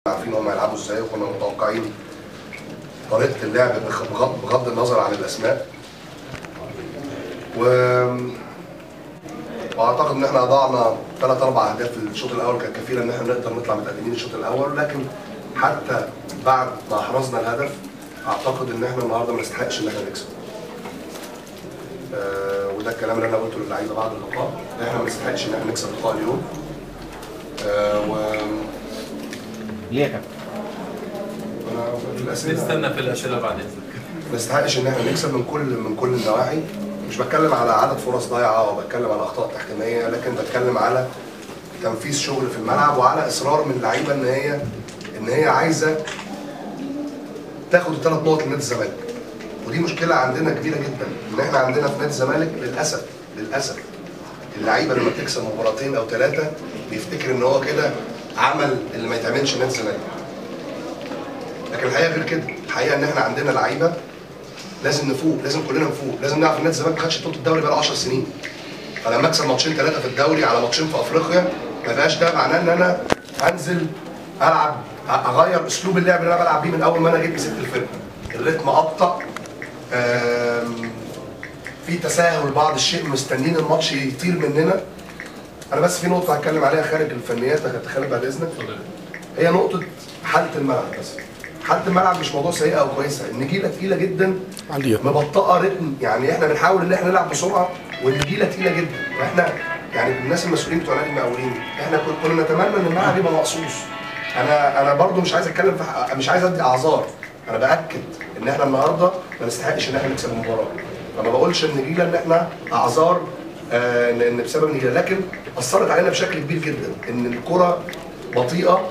عارفين هم هيلعبوا ازاي وكنا متوقعين طريقه اللعب بغض النظر عن الاسماء. واعتقد ان احنا ضاعنا 3-4 اهداف في الشوط الاول كانت كفيله ان احنا نقدر نطلع متقدمين الشوط الاول، لكن حتى بعد ما احرزنا الهدف اعتقد ان احنا النهارده ما نستحقش ان احنا نكسب. وده الكلام اللي انا قلته للعيبه بعد اللقاء، احنا ما نستحقش ان احنا نكسب اللقاء اليوم. ليه يا كابتن؟ نستنى في الاسئله بعد اذنك. ما نستحقش ان احنا نكسب من كل النواحي. مش بتكلم على عدد فرص ضايعه او بتكلم على اخطاء تحكيميه، لكن بتكلم على تنفيذ شغل في الملعب وعلى اصرار من اللعيبه ان هي عايزه تاخد ال3 نقط لنادي الزمالك. ودي مشكله عندنا كبيره جدا، ان احنا عندنا في نادي الزمالك للاسف اللعيبه لما بتكسب مباراتين او 3 بيفتكر ان هو كده عمل اللي ما يتعملش في نادي الزمالك. لكن الحقيقه غير كده، الحقيقه ان احنا عندنا لعيبه لازم نفوق، لازم كلنا نفوق، لازم نعرف ان نادي الزمالك ما خدش بطوله الدوري بقى له 10 سنين. فلما اكسب ماتشين 3 في الدوري على ماتشين في افريقيا ما بقاش ده معناه ان انا انزل العب اغير اسلوب اللعب اللي انا بلعب بيه من اول ما انا جيت مسكت الفرقه. الريتم ابطا، في تساهل بعض الشيء، مستنيين الماتش يطير مننا. انا بس في نقطه هتكلم عليها خارج الفنيات يا كابتن خالد بعد اذنك، هي نقطه حاله الملعب. بس حاله الملعب مش موضوع سيئه او كويسه، النجيله تقيله جدا مبطئه رتم، يعني احنا بنحاول ان احنا نلعب بسرعه والنجيله تقيله جدا. واحنا يعني الناس المسؤولين بتوع نادي المقاولين احنا كنا نتمنى ان الملعب يبقى مقصوص. انا برضو مش عايز اتكلم مش عايز ادي اعذار، انا باكد ان احنا النهارده ما نستحقش ان احنا نكسب المباراه. فما بقولش النجيله ان احنا اعذار ان بسبب النجيله، لكن اثرت علينا بشكل كبير جدا ان الكره بطيئه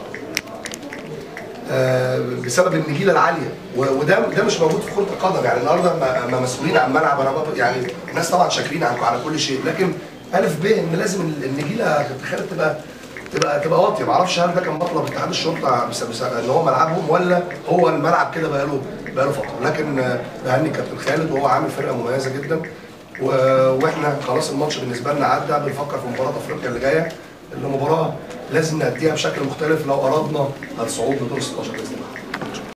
بسبب النجيله العاليه، وده مش موجود في كره القدم. يعني النهارده ما مسؤولين عن الملعب، انا يعني الناس طبعا شاكرين عنكم على كل شيء، لكن الف ب ان لازم النجيله تخيل تبقى واطيه. ما اعرفش هل ده كان مطلب اتحاد الشرطه ان هو ملعبهم ولا هو الملعب كده بقى له فتره. لكن بهني كابتن خالد وهو عامل فرقه مميزه جدا، واحنا خلاص الماتش بالنسبه لنا عدى، بنفكر في مباراه افريقيا اللي جايه، اللي مباراه لازم نأديها بشكل مختلف لو أردنا الصعود لدور 16 بإذن الله.